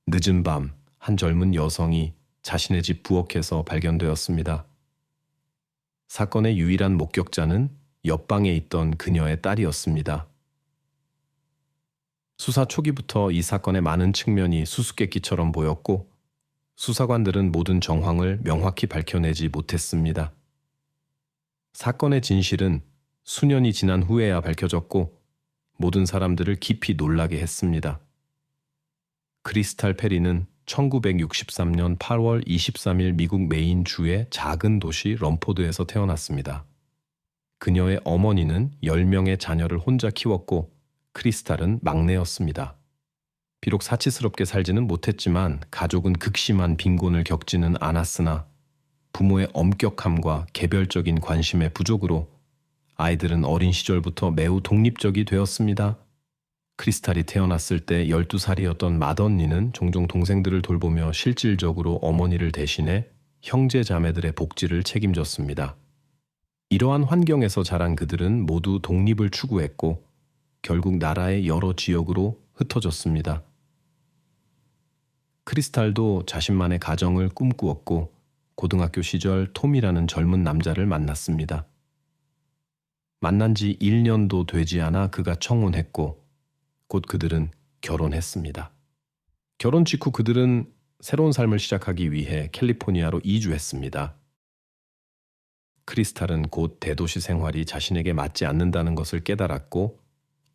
늦은 밤, 한 젊은 여성이 자신의 집 부엌에서 발견되었습니다. 사건의 유일한 목격자는 옆방에 있던 그녀의 딸이었습니다. 수사 초기부터 이 사건의 많은 측면이 수수께끼처럼 보였고 수사관들은 모든 정황을 명확히 밝혀내지 못했습니다. 사건의 진실은 수년이 지난 후에야 밝혀졌고 모든 사람들을 깊이 놀라게 했습니다. 크리스탈 페리는 1963년 8월 23일 미국 메인주의 작은 도시 럼포드에서 태어났습니다. 그녀의 어머니는 10명의 자녀를 혼자 키웠고 크리스탈은 막내였습니다. 비록 사치스럽게 살지는 못했지만 가족은 극심한 빈곤을 겪지는 않았으나 부모의 엄격함과 개별적인 관심의 부족으로 아이들은 어린 시절부터 매우 독립적이 되었습니다. 크리스탈이 태어났을 때 12살이었던 맏언니는 종종 동생들을 돌보며 실질적으로 어머니를 대신해 형제 자매들의 복지를 책임졌습니다. 이러한 환경에서 자란 그들은 모두 독립을 추구했고 결국 나라의 여러 지역으로 흩어졌습니다. 크리스탈도 자신만의 가정을 꿈꾸었고 고등학교 시절 톰이라는 젊은 남자를 만났습니다. 만난 지 1년도 되지 않아 그가 청혼했고 곧 그들은 결혼했습니다. 결혼 직후 그들은 새로운 삶을 시작하기 위해 캘리포니아로 이주했습니다. 크리스탈은 곧 대도시 생활이 자신에게 맞지 않는다는 것을 깨달았고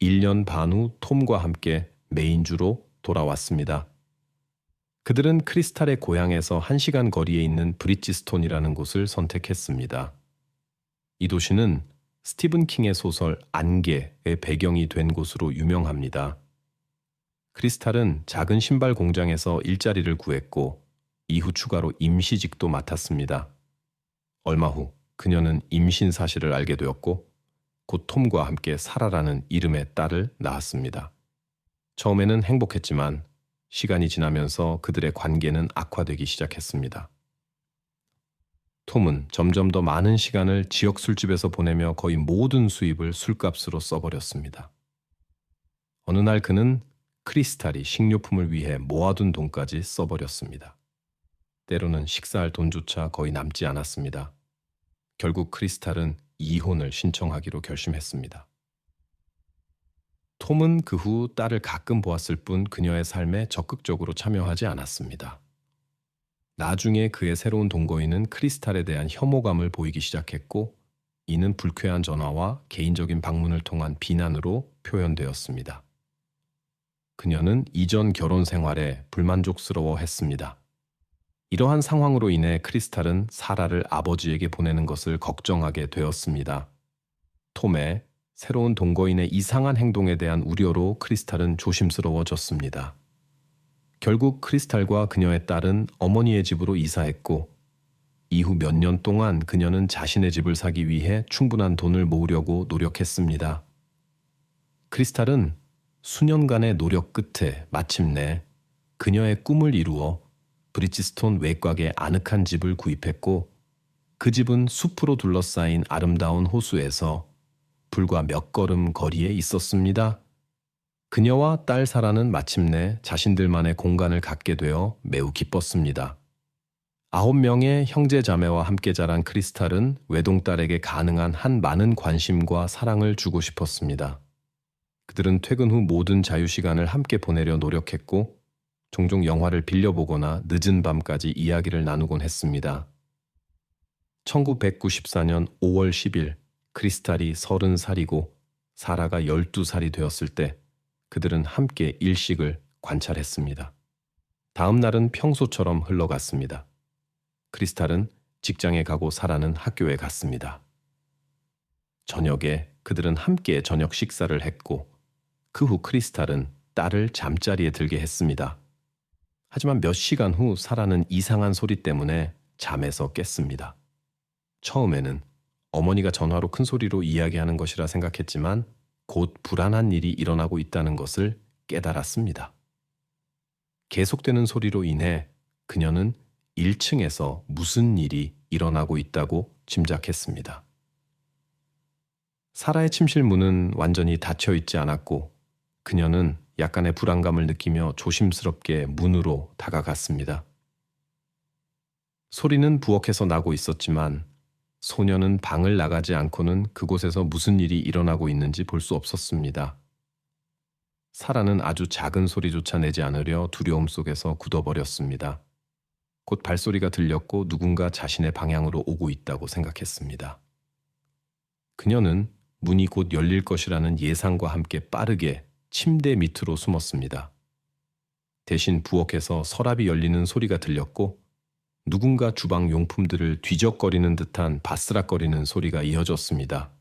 1년 반 후 톰과 함께 메인주로 돌아왔습니다. 그들은 크리스탈의 고향에서 1시간 거리에 있는 브리지스톤이라는 곳을 선택했습니다. 이 도시는 스티븐 킹의 소설 안개의 배경이 된 곳으로 유명합니다. 크리스탈은 작은 신발 공장에서 일자리를 구했고 이후 추가로 임시직도 맡았습니다. 얼마 후 그녀는 임신 사실을 알게 되었고 곧 톰과 함께 사라라는 이름의 딸을 낳았습니다. 처음에는 행복했지만 시간이 지나면서 그들의 관계는 악화되기 시작했습니다. 톰은 점점 더 많은 시간을 지역 술집에서 보내며 거의 모든 수입을 술값으로 써버렸습니다. 어느 날 그는 크리스탈이 식료품을 위해 모아둔 돈까지 써버렸습니다. 때로는 식사할 돈조차 거의 남지 않았습니다. 결국 크리스탈은 이혼을 신청하기로 결심했습니다. 톰은 그 후 딸을 가끔 보았을 뿐 그녀의 삶에 적극적으로 참여하지 않았습니다. 나중에 그의 새로운 동거인은 크리스탈에 대한 혐오감을 보이기 시작했고 이는 불쾌한 전화와 개인적인 방문을 통한 비난으로 표현되었습니다. 그녀는 이전 결혼 생활에 불만족스러워했습니다. 이러한 상황으로 인해 크리스탈은 사라를 아버지에게 보내는 것을 걱정하게 되었습니다. 톰의 새로운 동거인의 이상한 행동에 대한 우려로 크리스탈은 조심스러워졌습니다. 결국 크리스탈과 그녀의 딸은 어머니의 집으로 이사했고 이후 몇 년 동안 그녀는 자신의 집을 사기 위해 충분한 돈을 모으려고 노력했습니다. 크리스탈은 수년간의 노력 끝에 마침내 그녀의 꿈을 이루어 브리지스톤 외곽의 아늑한 집을 구입했고 그 집은 숲으로 둘러싸인 아름다운 호수에서 불과 몇 걸음 거리에 있었습니다. 그녀와 딸 사라는 마침내 자신들만의 공간을 갖게 되어 매우 기뻤습니다. 9명의 형제 자매와 함께 자란 크리스탈은 외동딸에게 가능한 한 많은 관심과 사랑을 주고 싶었습니다. 그들은 퇴근 후 모든 자유시간을 함께 보내려 노력했고 종종 영화를 빌려보거나 늦은 밤까지 이야기를 나누곤 했습니다. 1994년 5월 10일 크리스탈이 30살이고 사라가 12살이 되었을 때 그들은 함께 일식을 관찰했습니다. 다음 날은 평소처럼 흘러갔습니다. 크리스탈은 직장에 가고 사라는 학교에 갔습니다. 저녁에 그들은 함께 저녁 식사를 했고 그 후 크리스탈은 딸을 잠자리에 들게 했습니다. 하지만 몇 시간 후 사라는 이상한 소리 때문에 잠에서 깼습니다. 처음에는 어머니가 전화로 큰 소리로 이야기하는 것이라 생각했지만 곧 불안한 일이 일어나고 있다는 것을 깨달았습니다. 계속되는 소리로 인해 그녀는 1층에서 무슨 일이 일어나고 있다고 짐작했습니다. 사라의 침실 문은 완전히 닫혀 있지 않았고 그녀는 약간의 불안감을 느끼며 조심스럽게 문으로 다가갔습니다. 소리는 부엌에서 나고 있었지만 소녀는 방을 나가지 않고는 그곳에서 무슨 일이 일어나고 있는지 볼 수 없었습니다. 사라는 아주 작은 소리조차 내지 않으려 두려움 속에서 굳어버렸습니다. 곧 발소리가 들렸고 누군가 자신의 방향으로 오고 있다고 생각했습니다. 그녀는 문이 곧 열릴 것이라는 예상과 함께 빠르게 침대 밑으로 숨었습니다. 대신 부엌에서 서랍이 열리는 소리가 들렸고 누군가 주방 용품들을 뒤적거리는 듯한 바스락거리는 소리가 이어졌습니다.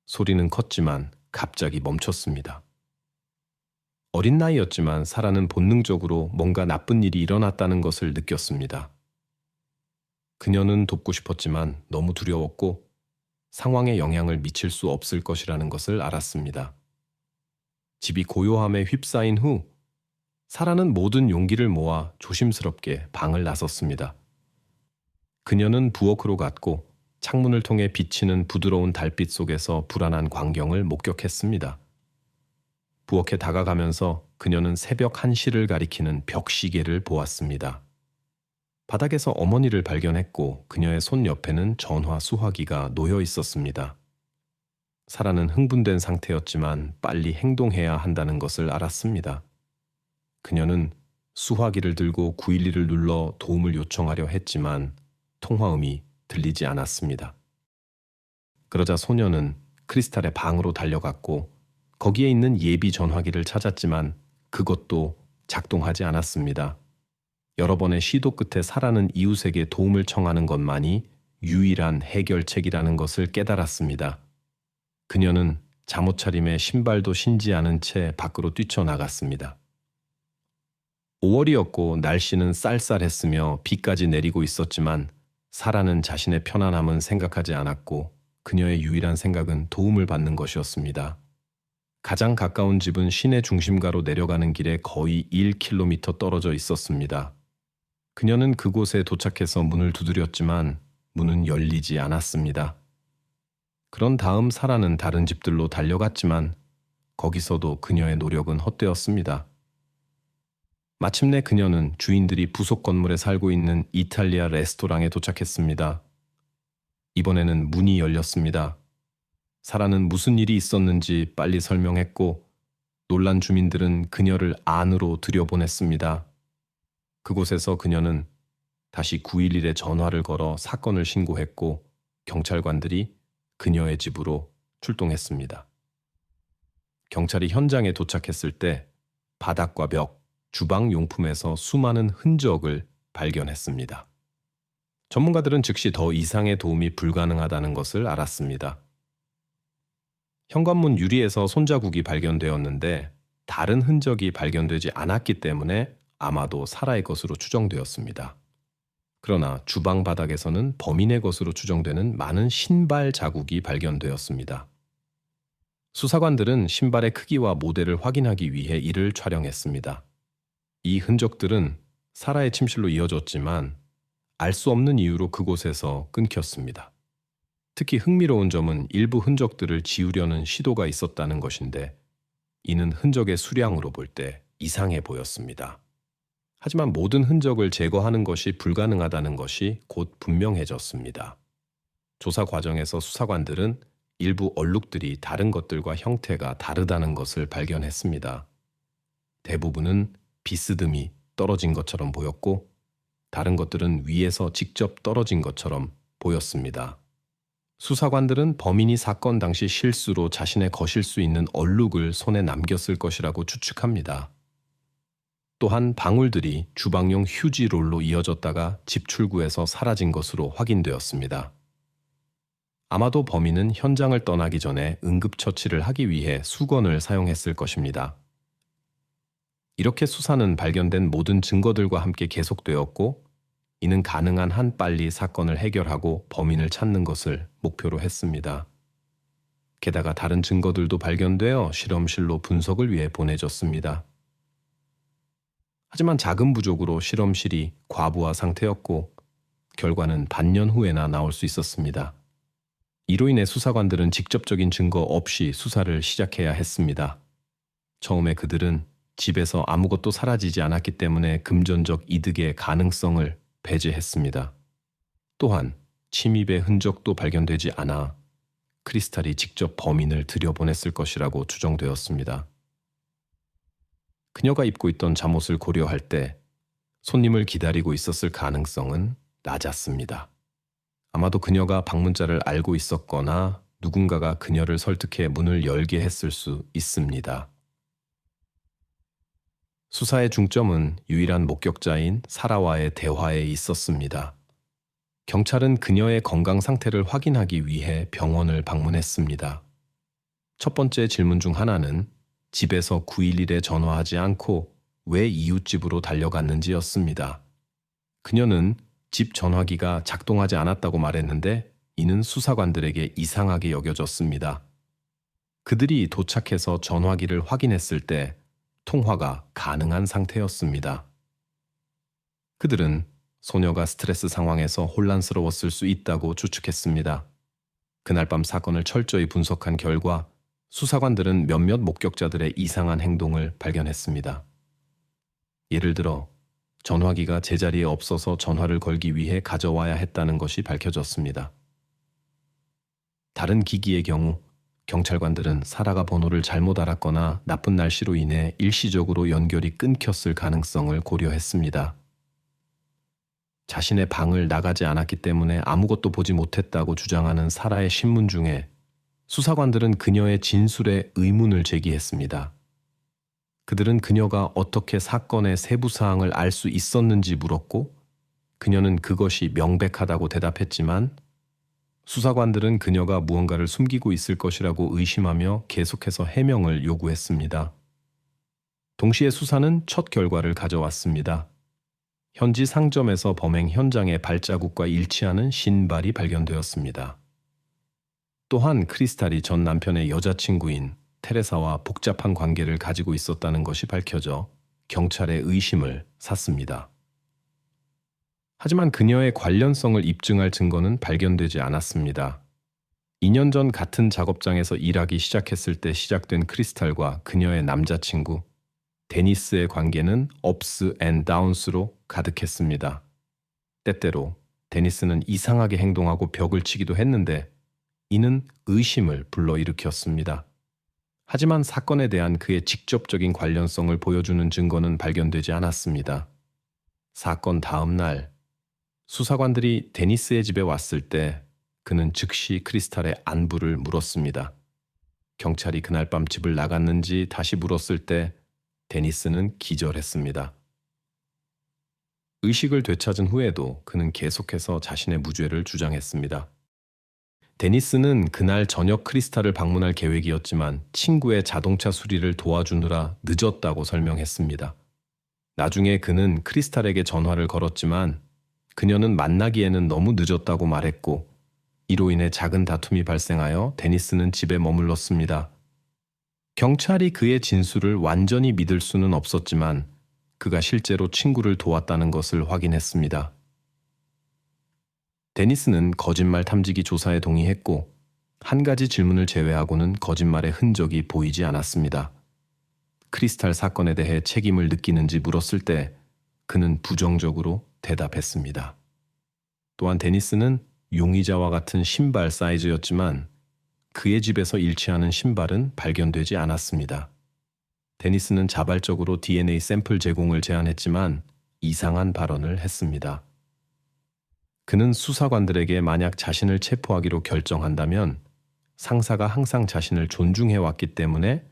소리는 컸지만 갑자기 멈췄습니다. 어린 나이였지만 사라는 본능적으로 뭔가 나쁜 일이 일어났다는 것을 느꼈습니다. 그녀는 돕고 싶었지만 너무 두려웠고 상황에 영향을 미칠 수 없을 것이라는 것을 알았습니다. 집이 고요함에 휩싸인 후 사라는 모든 용기를 모아 조심스럽게 방을 나섰습니다. 그녀는 부엌으로 갔고 창문을 통해 비치는 부드러운 달빛 속에서 불안한 광경을 목격했습니다. 부엌에 다가가면서 그녀는 새벽 1시를 가리키는 벽시계를 보았습니다. 바닥에서 어머니를 발견했고 그녀의 손 옆에는 전화 수화기가 놓여 있었습니다. 사라는 흥분된 상태였지만 빨리 행동해야 한다는 것을 알았습니다. 그녀는 수화기를 들고 911을 눌러 도움을 요청하려 했지만 통화음이 들리지 않았습니다. 그러자 소녀는 크리스탈의 방으로 달려갔고 거기에 있는 예비 전화기를 찾았지만 그것도 작동하지 않았습니다. 여러 번의 시도 끝에 사라는 이웃에게 도움을 청하는 것만이 유일한 해결책이라는 것을 깨달았습니다. 그녀는 잠옷차림에 신발도 신지 않은 채 밖으로 뛰쳐나갔습니다. 5월이었고 날씨는 쌀쌀했으며 비까지 내리고 있었지만 사라는 자신의 편안함은 생각하지 않았고 그녀의 유일한 생각은 도움을 받는 것이었습니다. 가장 가까운 집은 시내 중심가로 내려가는 길에 거의 1km 떨어져 있었습니다. 그녀는 그곳에 도착해서 문을 두드렸지만 문은 열리지 않았습니다. 그런 다음 사라는 다른 집들로 달려갔지만 거기서도 그녀의 노력은 헛되었습니다. 마침내 그녀는 주인들이 부속 건물에 살고 있는 이탈리아 레스토랑에 도착했습니다. 이번에는 문이 열렸습니다. 사라는 무슨 일이 있었는지 빨리 설명했고 놀란 주민들은 그녀를 안으로 들여보냈습니다. 그곳에서 그녀는 다시 911에 전화를 걸어 사건을 신고했고 경찰관들이 그녀의 집으로 출동했습니다. 경찰이 현장에 도착했을 때 바닥과 벽, 주방 용품에서 수많은 흔적을 발견했습니다. 전문가들은 즉시 더 이상의 도움이 불가능하다는 것을 알았습니다. 현관문 유리에서 손자국이 발견되었는데 다른 흔적이 발견되지 않았기 때문에 아마도 사라의 것으로 추정되었습니다. 그러나 주방 바닥에서는 범인의 것으로 추정되는 많은 신발 자국이 발견되었습니다. 수사관들은 신발의 크기와 모델을 확인하기 위해 이를 촬영했습니다. 이 흔적들은 사라의 침실로 이어졌지만 알 수 없는 이유로 그곳에서 끊겼습니다. 특히 흥미로운 점은 일부 흔적들을 지우려는 시도가 있었다는 것인데 이는 흔적의 수량으로 볼 때 이상해 보였습니다. 하지만 모든 흔적을 제거하는 것이 불가능하다는 것이 곧 분명해졌습니다. 조사 과정에서 수사관들은 일부 얼룩들이 다른 것들과 형태가 다르다는 것을 발견했습니다. 대부분은 비스듬히 떨어진 것처럼 보였고 다른 것들은 위에서 직접 떨어진 것처럼 보였습니다. 수사관들은 범인이 사건 당시 실수로 자신의 거실 수 있는 얼룩을 손에 남겼을 것이라고 추측합니다. 또한 방울들이 주방용 휴지롤로 이어졌다가 집 출구에서 사라진 것으로 확인되었습니다. 아마도 범인은 현장을 떠나기 전에 응급처치를 하기 위해 수건을 사용했을 것입니다. 이렇게 수사는 발견된 모든 증거들과 함께 계속되었고 이는 가능한 한 빨리 사건을 해결하고 범인을 찾는 것을 목표로 했습니다. 게다가 다른 증거들도 발견되어 실험실로 분석을 위해 보내졌습니다. 하지만 작은 부족으로 실험실이 과부하 상태였고 결과는 반년 후에나 나올 수 있었습니다. 이로 인해 수사관들은 직접적인 증거 없이 수사를 시작해야 했습니다. 처음에 그들은 집에서 아무것도 사라지지 않았기 때문에 금전적 이득의 가능성을 배제했습니다. 또한 침입의 흔적도 발견되지 않아 크리스탈이 직접 범인을 들여보냈을 것이라고 추정되었습니다. 그녀가 입고 있던 잠옷을 고려할 때 손님을 기다리고 있었을 가능성은 낮았습니다. 아마도 그녀가 방문자를 알고 있었거나 누군가가 그녀를 설득해 문을 열게 했을 수 있습니다. 수사의 중점은 유일한 목격자인 사라와의 대화에 있었습니다. 경찰은 그녀의 건강 상태를 확인하기 위해 병원을 방문했습니다. 첫 번째 질문 중 하나는 집에서 911에 전화하지 않고 왜 이웃집으로 달려갔는지였습니다. 그녀는 집 전화기가 작동하지 않았다고 말했는데 이는 수사관들에게 이상하게 여겨졌습니다. 그들이 도착해서 전화기를 확인했을 때 통화가 가능한 상태였습니다. 그들은 소녀가 스트레스 상황에서 혼란스러웠을 수 있다고 추측했습니다. 그날 밤 사건을 철저히 분석한 결과 수사관들은 몇몇 목격자들의 이상한 행동을 발견했습니다. 예를 들어 전화기가 제자리에 없어서 전화를 걸기 위해 가져와야 했다는 것이 밝혀졌습니다. 다른 기기의 경우 경찰관들은 사라가 번호를 잘못 알았거나 나쁜 날씨로 인해 일시적으로 연결이 끊겼을 가능성을 고려했습니다. 자신의 방을 나가지 않았기 때문에 아무것도 보지 못했다고 주장하는 사라의 신문 중에 수사관들은 그녀의 진술에 의문을 제기했습니다. 그들은 그녀가 어떻게 사건의 세부 사항을 알 수 있었는지 물었고 그녀는 그것이 명백하다고 대답했지만 수사관들은 그녀가 무언가를 숨기고 있을 것이라고 의심하며 계속해서 해명을 요구했습니다. 동시에 수사는 첫 결과를 가져왔습니다. 현지 상점에서 범행 현장의 발자국과 일치하는 신발이 발견되었습니다. 또한 크리스탈이 전 남편의 여자친구인 테레사와 복잡한 관계를 가지고 있었다는 것이 밝혀져 경찰의 의심을 샀습니다. 하지만 그녀의 관련성을 입증할 증거는 발견되지 않았습니다. 2년 전 같은 작업장에서 일하기 시작했을 때 시작된 크리스탈과 그녀의 남자친구 데니스의 관계는 업스 앤 다운스로 가득했습니다. 때때로 데니스는 이상하게 행동하고 벽을 치기도 했는데 이는 의심을 불러일으켰습니다. 하지만 사건에 대한 그의 직접적인 관련성을 보여주는 증거는 발견되지 않았습니다. 사건 다음 날 수사관들이 데니스의 집에 왔을 때 그는 즉시 크리스탈의 안부를 물었습니다. 경찰이 그날 밤 집을 나갔는지 다시 물었을 때 데니스는 기절했습니다. 의식을 되찾은 후에도 그는 계속해서 자신의 무죄를 주장했습니다. 데니스는 그날 저녁 크리스탈을 방문할 계획이었지만 친구의 자동차 수리를 도와주느라 늦었다고 설명했습니다. 나중에 그는 크리스탈에게 전화를 걸었지만 그녀는 만나기에는 너무 늦었다고 말했고 이로 인해 작은 다툼이 발생하여 데니스는 집에 머물렀습니다. 경찰이 그의 진술을 완전히 믿을 수는 없었지만 그가 실제로 친구를 도왔다는 것을 확인했습니다. 데니스는 거짓말 탐지기 조사에 동의했고 한 가지 질문을 제외하고는 거짓말의 흔적이 보이지 않았습니다. 크리스탈 사건에 대해 책임을 느끼는지 물었을 때 그는 부정적으로 대답했습니다. 또한 데니스는 용의자와 같은 신발 사이즈였지만 그의 집에서 일치하는 신발은 발견되지 않았습니다. 데니스는 자발적으로 DNA 샘플 제공을 제안했지만 이상한 발언을 했습니다. 그는 수사관들에게 만약 자신을 체포하기로 결정한다면 상사가 항상 자신을 존중해왔기 때문에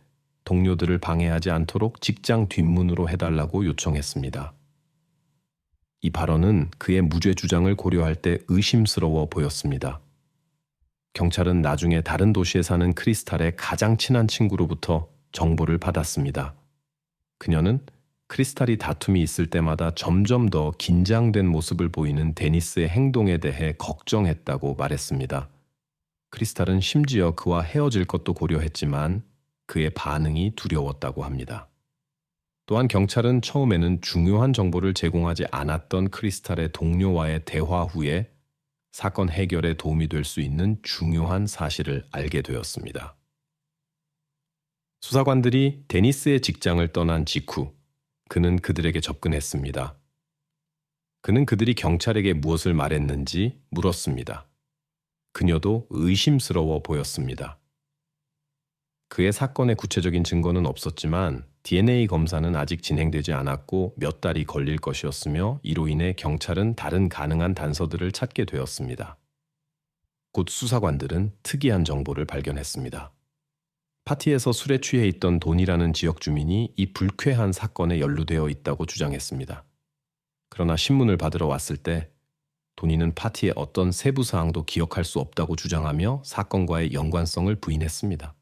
동료들을 방해하지 않도록 직장 뒷문으로 해달라고 요청했습니다. 이 발언은 그의 무죄 주장을 고려할 때 의심스러워 보였습니다. 경찰은 나중에 다른 도시에 사는 크리스탈의 가장 친한 친구로부터 정보를 받았습니다. 그녀는 크리스탈이 다툼이 있을 때마다 점점 더 긴장된 모습을 보이는 데니스의 행동에 대해 걱정했다고 말했습니다. 크리스탈은 심지어 그와 헤어질 것도 고려했지만 그의 반응이 두려웠다고 합니다. 또한 경찰은 처음에는 중요한 정보를 제공하지 않았던 크리스탈의 동료와의 대화 후에 사건 해결에 도움이 될 수 있는 중요한 사실을 알게 되었습니다. 수사관들이 데니스의 직장을 떠난 직후 그는 그들에게 접근했습니다. 그는 그들이 경찰에게 무엇을 말했는지 물었습니다. 그녀도 의심스러워 보였습니다. 그의 사건의 구체적인 증거는 없었지만 DNA 검사는 아직 진행되지 않았고 몇 달이 걸릴 것이었으며 이로 인해 경찰은 다른 가능한 단서들을 찾게 되었습니다. 곧 수사관들은 특이한 정보를 발견했습니다. 파티에서 술에 취해 있던 돈이라는 지역 주민이 이 불쾌한 사건에 연루되어 있다고 주장했습니다. 그러나 신문을 받으러 왔을 때 돈이는 파티의 어떤 세부 사항도 기억할 수 없다고 주장하며 사건과의 연관성을 부인했습니다.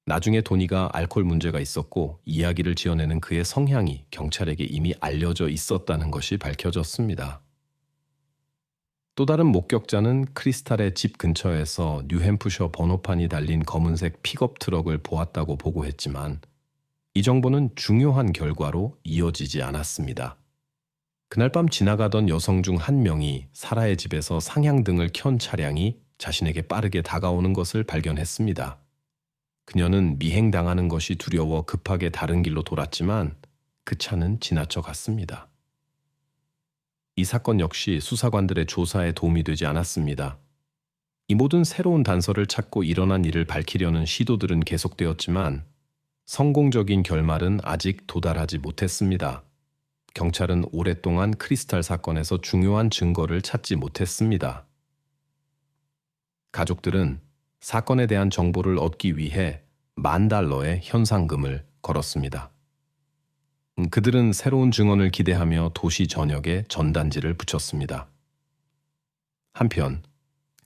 나중에 도니가 알코올 문제가 있었고 이야기를 지어내는 그의 성향이 경찰에게 이미 알려져 있었다는 것이 밝혀졌습니다. 또 다른 목격자는 크리스탈의 집 근처에서 뉴햄프셔 번호판이 달린 검은색 픽업 트럭을 보았다고 보고했지만 이 정보는 중요한 결과로 이어지지 않았습니다. 그날 밤 지나가던 여성 중 한 명이 사라의 집에서 상향등을 켠 차량이 자신에게 빠르게 다가오는 것을 발견했습니다. 그녀는 미행당하는 것이 두려워 급하게 다른 길로 돌았지만 그 차는 지나쳐 갔습니다. 이 사건 역시 수사관들의 조사에 도움이 되지 않았습니다. 이 모든 새로운 단서를 찾고 일어난 일을 밝히려는 시도들은 계속되었지만 성공적인 결말은 아직 도달하지 못했습니다. 경찰은 오랫동안 크리스탈 사건에서 중요한 증거를 찾지 못했습니다. 가족들은 사건에 대한 정보를 얻기 위해 $10,000의 현상금을 걸었습니다. 그들은 새로운 증언을 기대하며 도시 전역에 전단지를 붙였습니다. 한편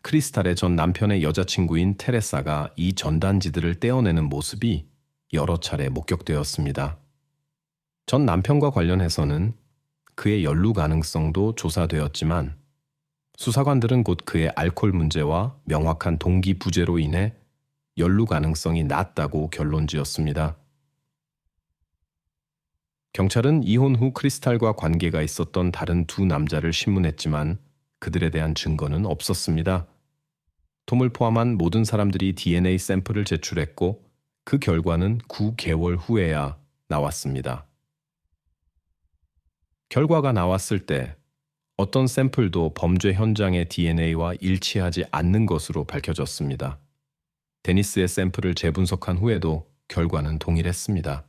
크리스탈의 전 남편의 여자친구인 테레사가 이 전단지들을 떼어내는 모습이 여러 차례 목격되었습니다. 전 남편과 관련해서는 그의 연루 가능성도 조사되었지만 수사관들은 곧 그의 알코올 문제와 명확한 동기 부재로 인해 연루 가능성이 낮다고 결론지었습니다. 경찰은 이혼 후 크리스탈과 관계가 있었던 다른 두 남자를 신문했지만 그들에 대한 증거는 없었습니다. 톰을 포함한 모든 사람들이 DNA 샘플을 제출했고 그 결과는 9개월 후에야 나왔습니다. 결과가 나왔을 때 어떤 샘플도 범죄 현장의 DNA와 일치하지 않는 것으로 밝혀졌습니다. 데니스의 샘플을 재분석한 후에도 결과는 동일했습니다.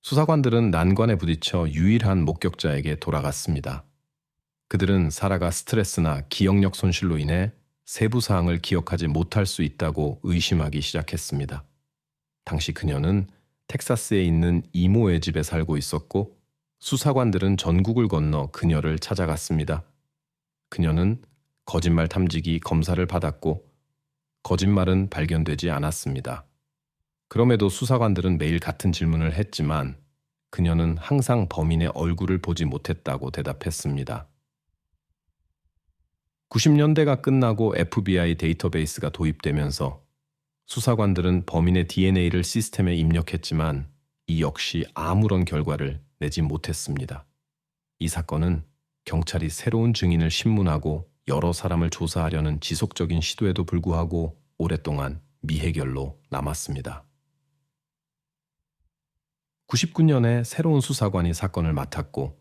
수사관들은 난관에 부딪혀 유일한 목격자에게 돌아갔습니다. 그들은 사라가 스트레스나 기억력 손실로 인해 세부 사항을 기억하지 못할 수 있다고 의심하기 시작했습니다. 당시 그녀는 텍사스에 있는 이모의 집에 살고 있었고 수사관들은 전국을 건너 그녀를 찾아갔습니다. 그녀는 거짓말 탐지기 검사를 받았고 거짓말은 발견되지 않았습니다. 그럼에도 수사관들은 매일 같은 질문을 했지만 그녀는 항상 범인의 얼굴을 보지 못했다고 대답했습니다. 90년대가 끝나고 FBI 데이터베이스가 도입되면서 수사관들은 범인의 DNA를 시스템에 입력했지만 이 역시 아무런 결과를 내지 못했습니다. 이 사건은 경찰이 새로운 증인을 신문하고 여러 사람을 조사하려는 지속적인 시도에도 불구하고 오랫동안 미해결로 남았습니다. 99년에 새로운 수사관이 사건을 맡았고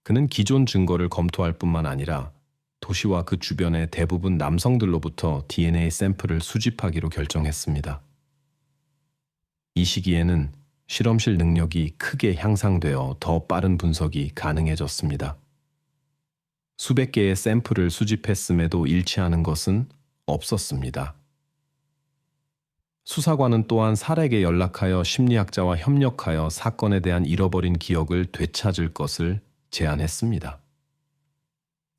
그는 기존 증거를 검토할 뿐만 아니라 도시와 그 주변의 대부분 남성들로부터 DNA 샘플을 수집하기로 결정했습니다. 이 시기에는 실험실 능력이 크게 향상되어 더 빠른 분석이 가능해졌습니다. 수백 개의 샘플을 수집했음에도 일치하는 것은 없었습니다. 수사관은 또한 살에게 연락하여 심리학자와 협력하여 사건에 대한 잃어버린 기억을 되찾을 것을 제안했습니다.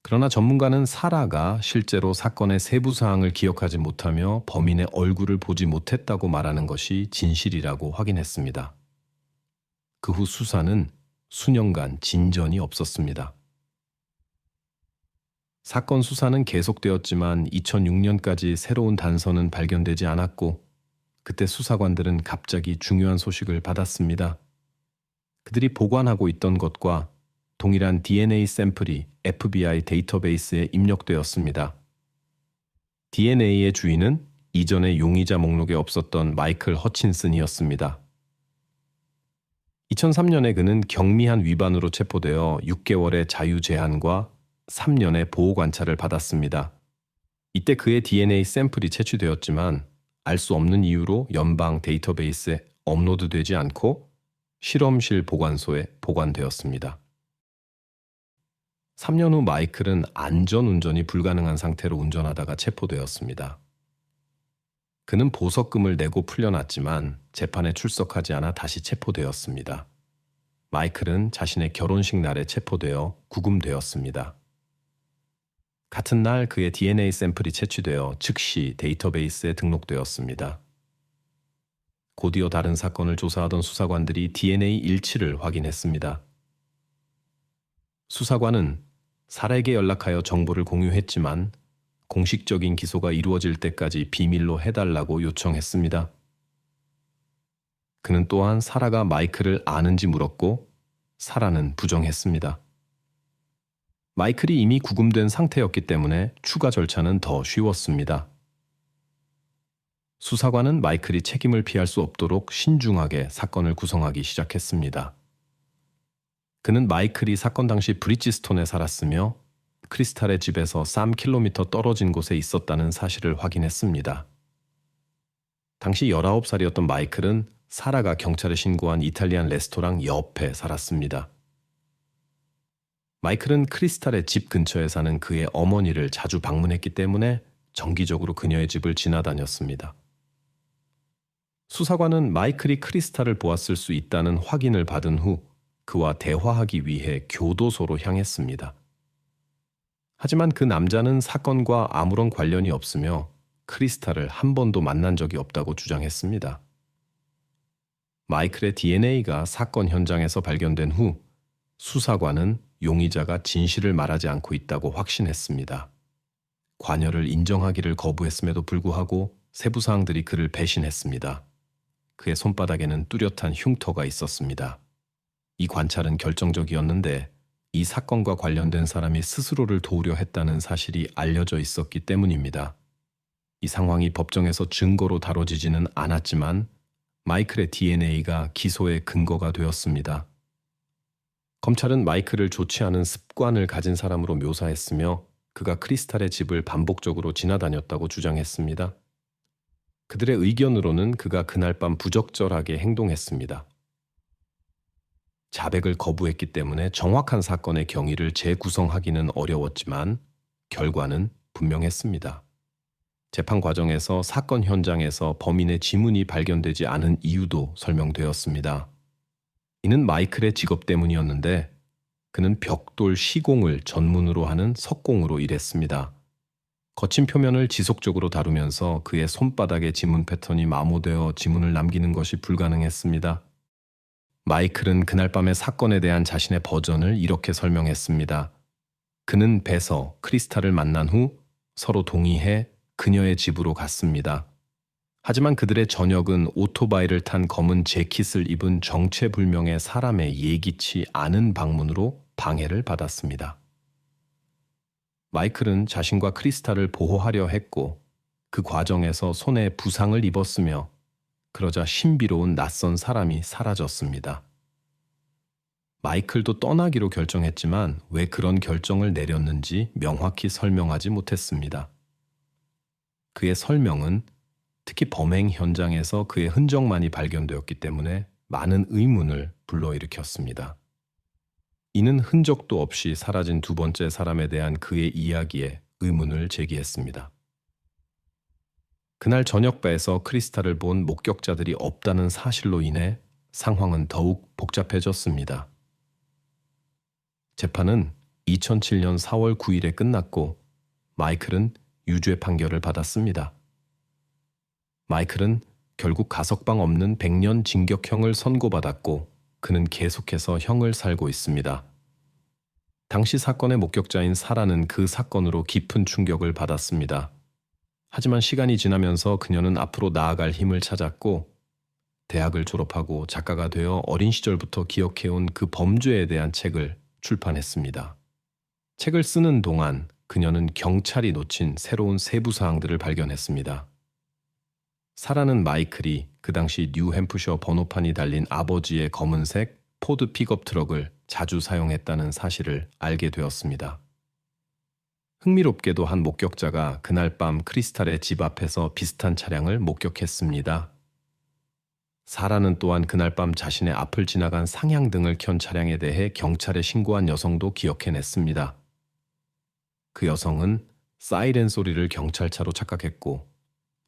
그러나 전문가는 사라가 실제로 사건의 세부 사항을 기억하지 못하며 범인의 얼굴을 보지 못했다고 말하는 것이 진실이라고 확인했습니다. 그 후 수사는 수년간 진전이 없었습니다. 사건 수사는 계속되었지만 2006년까지 새로운 단서는 발견되지 않았고 그때 수사관들은 갑자기 중요한 소식을 받았습니다. 그들이 보관하고 있던 것과 동일한 DNA 샘플이 FBI 데이터베이스에 입력되었습니다. DNA의 주인은 이전의 용의자 목록에 없었던 마이클 허친슨이었습니다. 2003년에 그는 경미한 위반으로 체포되어 6개월의 자유 제한과 3년의 보호 관찰을 받았습니다. 이때 그의 DNA 샘플이 채취되었지만 알 수 없는 이유로 연방 데이터베이스에 업로드되지 않고 실험실 보관소에 보관되었습니다. 3년 후 마이클은 안전운전이 불가능한 상태로 운전하다가 체포되었습니다. 그는 보석금을 내고 풀려났지만 재판에 출석하지 않아 다시 체포되었습니다. 마이클은 자신의 결혼식 날에 체포되어 구금되었습니다. 같은 날 그의 DNA 샘플이 채취되어 즉시 데이터베이스에 등록되었습니다. 곧이어 다른 사건을 조사하던 수사관들이 DNA 일치를 확인했습니다. 수사관은 살에게 연락하여 정보를 공유했지만 공식적인 기소가 이루어질 때까지 비밀로 해달라고 요청했습니다. 그는 또한 사라가 마이클을 아는지 물었고 사라는 부정했습니다. 마이클이 이미 구금된 상태였기 때문에 추가 절차는 더 쉬웠습니다. 수사관은 마이클이 책임을 피할 수 없도록 신중하게 사건을 구성하기 시작했습니다. 그는 마이클이 사건 당시 브리지스톤에 살았으며 크리스탈의 집에서 3km 떨어진 곳에 있었다는 사실을 확인했습니다. 당시 19살이었던 마이클은 사라가 경찰에 신고한 이탈리안 레스토랑 옆에 살았습니다. 마이클은 크리스탈의 집 근처에 사는 그의 어머니를 자주 방문했기 때문에 정기적으로 그녀의 집을 지나다녔습니다. 수사관은 마이클이 크리스탈을 보았을 수 있다는 확인을 받은 후 그와 대화하기 위해 교도소로 향했습니다. 하지만 그 남자는 사건과 아무런 관련이 없으며 크리스탈을 한 번도 만난 적이 없다고 주장했습니다. 마이클의 DNA가 사건 현장에서 발견된 후 수사관은 용의자가 진실을 말하지 않고 있다고 확신했습니다. 관여를 인정하기를 거부했음에도 불구하고 세부 사항들이 그를 배신했습니다. 그의 손바닥에는 뚜렷한 흉터가 있었습니다. 이 관찰은 결정적이었는데 이 사건과 관련된 사람이 스스로를 도우려 했다는 사실이 알려져 있었기 때문입니다. 이 상황이 법정에서 증거로 다뤄지지는 않았지만 마이클의 DNA가 기소의 근거가 되었습니다. 검찰은 마이클을 좋지 않은 습관을 가진 사람으로 묘사했으며 그가 크리스탈의 집을 반복적으로 지나다녔다고 주장했습니다. 그들의 의견으로는 그가 그날 밤 부적절하게 행동했습니다. 자백을 거부했기 때문에 정확한 사건의 경위를 재구성하기는 어려웠지만 결과는 분명했습니다. 재판 과정에서 사건 현장에서 범인의 지문이 발견되지 않은 이유도 설명되었습니다. 이는 마이클의 직업 때문이었는데 그는 벽돌 시공을 전문으로 하는 석공으로 일했습니다. 거친 표면을 지속적으로 다루면서 그의 손바닥의 지문 패턴이 마모되어 지문을 남기는 것이 불가능했습니다. 마이클은 그날 밤의 사건에 대한 자신의 버전을 이렇게 설명했습니다. 그는 배서 크리스탈을 만난 후 서로 동의해 그녀의 집으로 갔습니다. 하지만 그들의 저녁은 오토바이를 탄 검은 재킷을 입은 정체불명의 사람의 예기치 않은 방문으로 방해를 받았습니다. 마이클은 자신과 크리스탈을 보호하려 했고 그 과정에서 손에 부상을 입었으며 그러자 신비로운 낯선 사람이 사라졌습니다. 마이클도 떠나기로 결정했지만 왜 그런 결정을 내렸는지 명확히 설명하지 못했습니다. 그의 설명은 특히 범행 현장에서 그의 흔적만이 발견되었기 때문에 많은 의문을 불러일으켰습니다. 이는 흔적도 없이 사라진 두 번째 사람에 대한 그의 이야기에 의문을 제기했습니다. 그날 저녁배에서 크리스탈을 본 목격자들이 없다는 사실로 인해 상황은 더욱 복잡해졌습니다. 재판은 2007년 4월 9일에 끝났고 마이클은 유죄 판결을 받았습니다. 마이클은 결국 가석방 없는 100년 징역형을 선고받았고 그는 계속해서 형을 살고 있습니다. 당시 사건의 목격자인 사라는 그 사건으로 깊은 충격을 받았습니다. 하지만 시간이 지나면서 그녀는 앞으로 나아갈 힘을 찾았고 대학을 졸업하고 작가가 되어 어린 시절부터 기억해온 그 범죄에 대한 책을 출판했습니다. 책을 쓰는 동안 그녀는 경찰이 놓친 새로운 세부 사항들을 발견했습니다. 사라는 마이클이 그 당시 뉴햄프셔 번호판이 달린 아버지의 검은색 포드 픽업 트럭을 자주 사용했다는 사실을 알게 되었습니다. 흥미롭게도 한 목격자가 그날 밤 크리스탈의 집 앞에서 비슷한 차량을 목격했습니다. 사라는 또한 그날 밤 자신의 앞을 지나간 상향등을 켠 차량에 대해 경찰에 신고한 여성도 기억해냈습니다. 그 여성은 사이렌 소리를 경찰차로 착각했고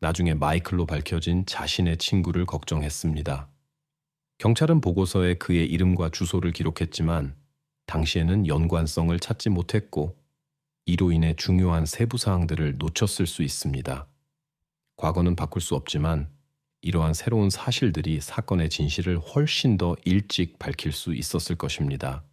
나중에 마이클로 밝혀진 자신의 친구를 걱정했습니다. 경찰은 보고서에 그의 이름과 주소를 기록했지만 당시에는 연관성을 찾지 못했고 이로 인해 중요한 세부 사항들을 놓쳤을 수 있습니다. 과거는 바꿀 수 없지만 이러한 새로운 사실들이 사건의 진실을 훨씬 더 일찍 밝힐 수 있었을 것입니다.